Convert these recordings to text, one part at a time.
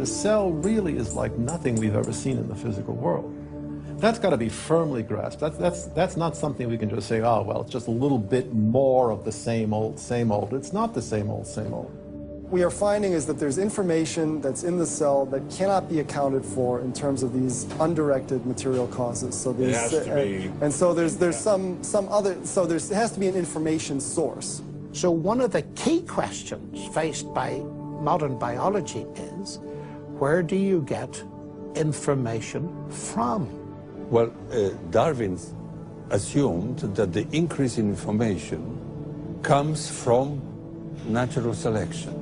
the cell really is like nothing we've ever seen in the physical world. That's got to be firmly grasped. That's not something we can just say, oh, well, it's just a little bit more of the same old, same old. It's not the same old, same old. We are finding is that there's information that's in the cell that cannot be accounted for in terms of these undirected material causes. So there's, it has to be. And so there's some other, so it has to be an information source. So one of the key questions faced by modern biology is, where do you get information from? Well, Darwin assumed that the increase in information comes from natural selection.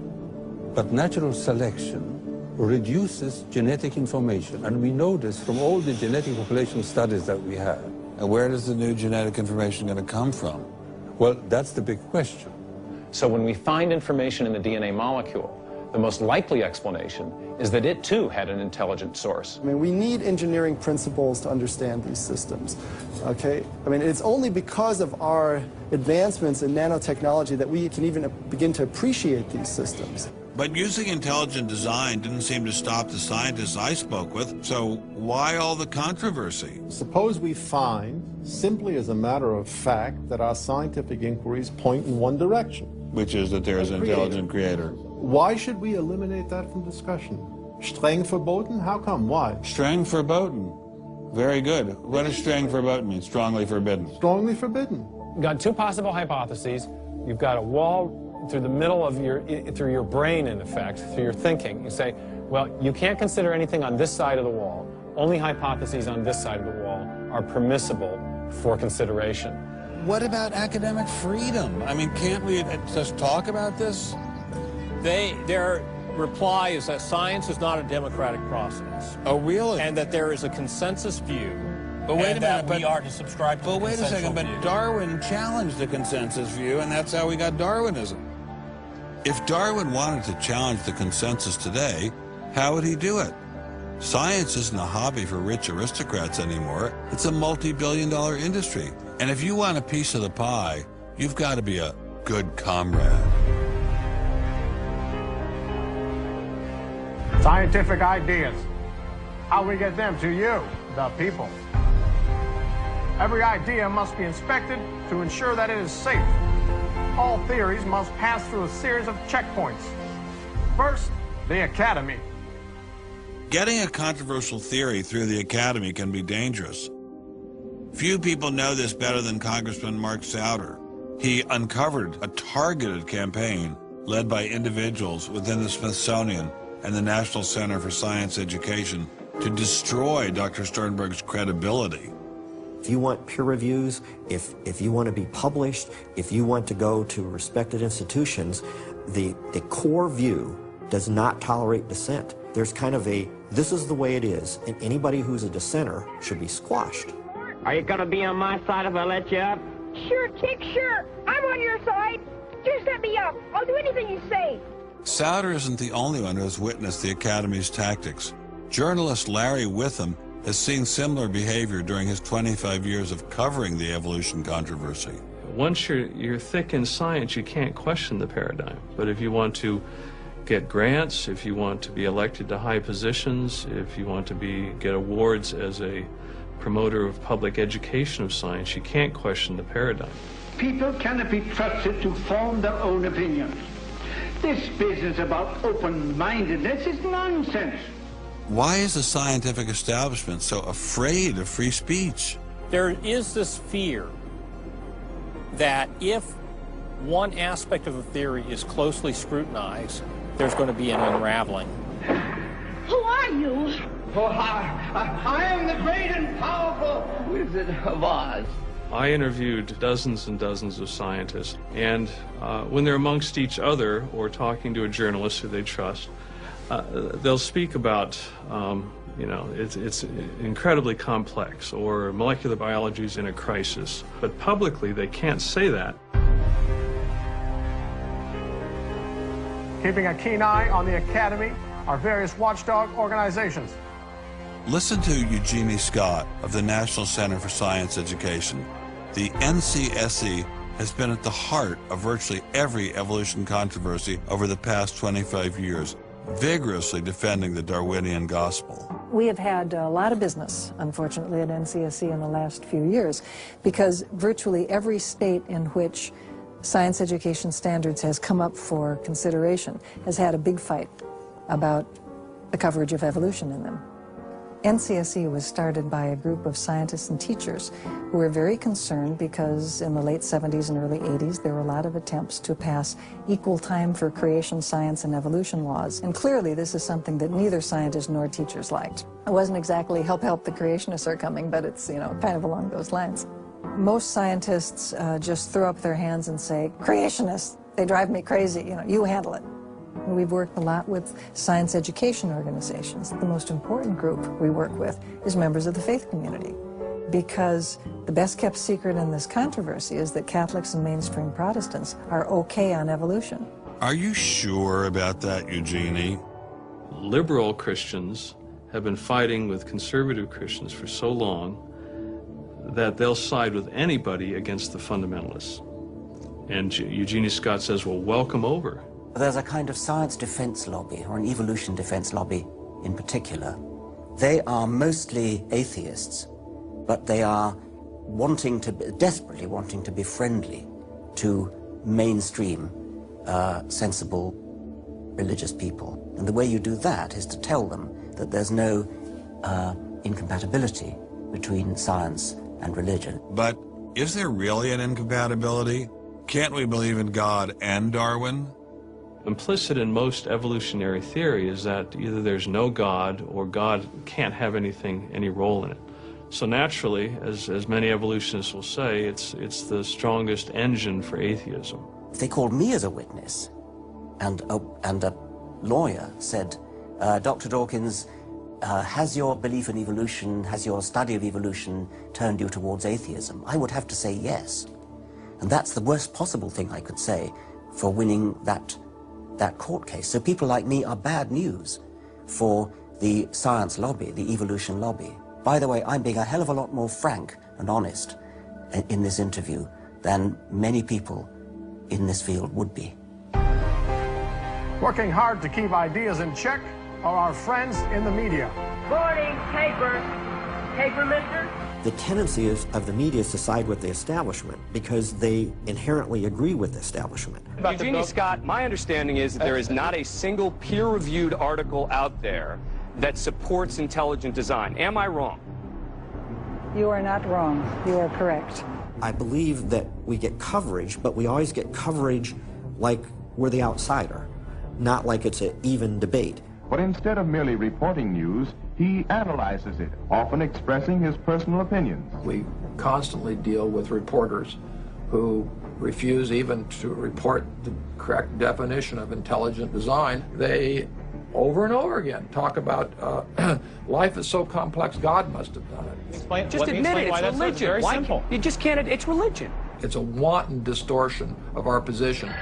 But natural selection reduces genetic information, and we know this from all the genetic population studies that we have. And where is the new genetic information going to come from? Well, that's the big question. So when we find information in the DNA molecule, the most likely explanation is that it too had an intelligent source. I mean, we need engineering principles to understand these systems, okay? I mean, it's only because of our advancements in nanotechnology that we can even begin to appreciate these systems. But using intelligent design didn't seem to stop the scientists I spoke with, so why all the controversy? Suppose we find, simply as a matter of fact, that our scientific inquiries point in one direction. Which is that there is an intelligent creator. Why should we eliminate that from discussion? Streng verboten? How come? Why? Streng verboten. Very good. What does streng verboten mean? Strongly forbidden. Strongly forbidden. You've got two possible hypotheses. You've got a wall through the middle of through your brain, in effect, through your thinking. You say, well, you can't consider anything on this side of the wall. Only hypotheses on this side of the wall are permissible for consideration. What about academic freedom? I mean, can't we just talk about this? Their reply is that science is not a democratic process. Oh, really? And that there is a consensus view. But wait a minute, we are to subscribe to But wait a second, but Darwin challenged the consensus view, and that's how we got Darwinism. If Darwin wanted to challenge the consensus today, how would he do it? Science isn't a hobby for rich aristocrats anymore. It's a multi-billion-dollar industry. And if you want a piece of the pie, you've got to be a good comrade. Scientific ideas. How we get them to you, the people. Every idea must be inspected to ensure that it is safe. All theories must pass through a series of checkpoints. First, the Academy. Getting a controversial theory through the Academy can be dangerous. Few people know this better than Congressman Mark Souder. He uncovered a targeted campaign led by individuals within the Smithsonian and the National Center for Science Education to destroy Dr. Sternberg's credibility. If you want peer reviews, if you want to be published, if you want to go to respected institutions, the core view does not tolerate dissent. There's kind of a, this is the way it is, and anybody who's a dissenter should be squashed. Are you going to be on my side if I let you up? Sure, Chick, sure. I'm on your side. Just let me up. I'll do anything you say. Souder isn't the only one who has witnessed the Academy's tactics. Journalist Larry Witham has seen similar behavior during his 25 years of covering the evolution controversy. Once you're thick in science, you can't question the paradigm. But if you want to get grants, if you want to be elected to high positions, if you want to get awards as a promoter of public education of science, you can't question the paradigm. People cannot be trusted to form their own opinions. This business about open-mindedness is nonsense. Why is the scientific establishment so afraid of free speech? There is this fear that if one aspect of the theory is closely scrutinized, there's going to be an unraveling. Who are you? Oh, I am the great and powerful Wizard of Oz. I interviewed dozens and dozens of scientists, and when they're amongst each other or talking to a journalist who they trust, they'll speak about, it's incredibly complex, or molecular biology is in a crisis. But publicly, they can't say that. Keeping a keen eye on the Academy are various watchdog organizations. Listen to Eugenie Scott of the National Center for Science Education. The NCSE has been at the heart of virtually every evolution controversy over the past 25 years. vigorously defending the Darwinian gospel. We have had a lot of business, unfortunately, at NCSC in the last few years, because virtually every state in which science education standards has come up for consideration has had a big fight about the coverage of evolution in them. NCSC was started by a group of scientists and teachers who were very concerned because in the late 70s and early 80s there were a lot of attempts to pass equal time for creation science and evolution laws. And clearly this is something that neither scientists nor teachers liked. It wasn't exactly help the creationists are coming, but it's, you know, kind of along those lines. Most scientists just throw up their hands and say, creationists, they drive me crazy, you know, you handle it. We've worked a lot with science education organizations. The most important group we work with is members of the faith community, because the best kept secret in this controversy is that Catholics and mainstream Protestants are okay on evolution. Are you sure about that, Eugenie? Liberal Christians have been fighting with conservative Christians for so long that they'll side with anybody against the fundamentalists. And Eugenie Scott says, well, welcome over. There's a kind of science defense lobby, or an evolution defense lobby in particular. They are mostly atheists, but they are desperately wanting to be friendly to mainstream, sensible religious people. And the way you do that is to tell them that there's no incompatibility between science and religion. But is there really an incompatibility? Can't we believe in God and Darwin? Implicit in most evolutionary theory is that either there's no God or God can't have any role in it. So naturally, as many evolutionists will say, it's the strongest engine for atheism. If they called me as a witness, and a lawyer said, Dr. Dawkins, has your belief in evolution, has your study of evolution turned you towards atheism? I would have to say yes. And that's the worst possible thing I could say for winning that court case. So people like me are bad news for the science lobby, the evolution lobby. By the way, I'm being a hell of a lot more frank and honest in this interview than many people in this field would be. Working hard to keep ideas in check are our friends in the media. Morning, paper. Paper, mister? The tendency of the media is to side with the establishment because they inherently agree with the establishment. Eugenie Scott, my understanding is that there is not a single peer-reviewed article out there that supports intelligent design. Am I wrong? You are not wrong. You are correct. I believe that we get coverage, but we always get coverage like we're the outsider, not like it's an even debate. But instead of merely reporting news, he analyzes it, often expressing his personal opinions. We constantly deal with reporters who refuse even to report the correct definition of intelligent design. They, over and over again, talk about life is so complex, God must have done it. Just admit it, it's religion. Very simple. You just can't, it's religion. It's a wanton distortion of our position.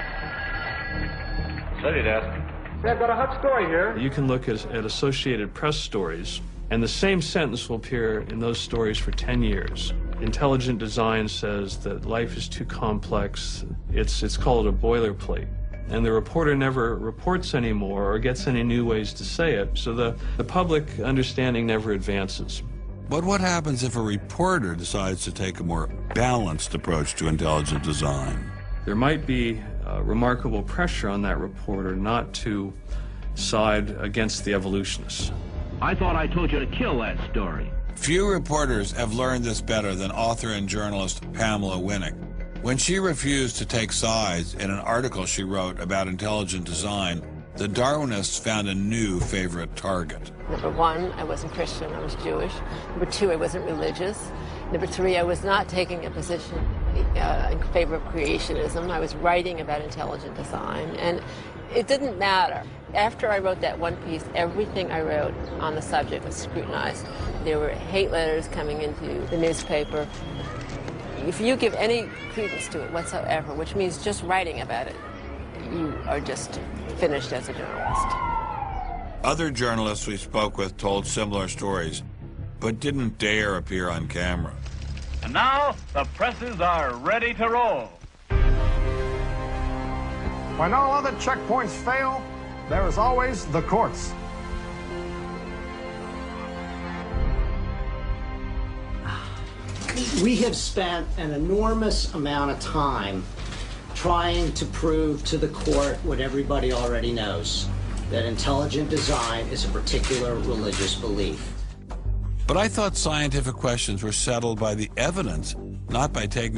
Study desk. I've got a hot story here. You can look at Associated Press stories, and the same sentence will appear in those stories for 10 years. Intelligent design says that life is too complex. It's called a boilerplate. And the reporter never reports anymore or gets any new ways to say it, so the public understanding never advances. But what happens if a reporter decides to take a more balanced approach to intelligent design? There might be remarkable pressure on that reporter not to side against the evolutionists. I thought I told you to kill that story. Few reporters have learned this better than author and journalist Pamela Winnick. When she refused to take sides in an article she wrote about intelligent design, the Darwinists found a new favorite target. Number one, I wasn't Christian, I was Jewish. Number two, I wasn't religious. Number three, I was not taking a position in favor of creationism. I was writing about intelligent design, and it didn't matter. After I wrote that one piece, everything I wrote on the subject was scrutinized. There were hate letters coming into the newspaper. If you give any credence to it whatsoever, which means just writing about it, you are just finished as a journalist. Other journalists we spoke with told similar stories, but didn't dare appear on camera. And now, the presses are ready to roll. When all other checkpoints fail, there is always the courts. We have spent an enormous amount of time trying to prove to the court what everybody already knows, that intelligent design is a particular religious belief. But I thought scientific questions were settled by the evidence, not by taking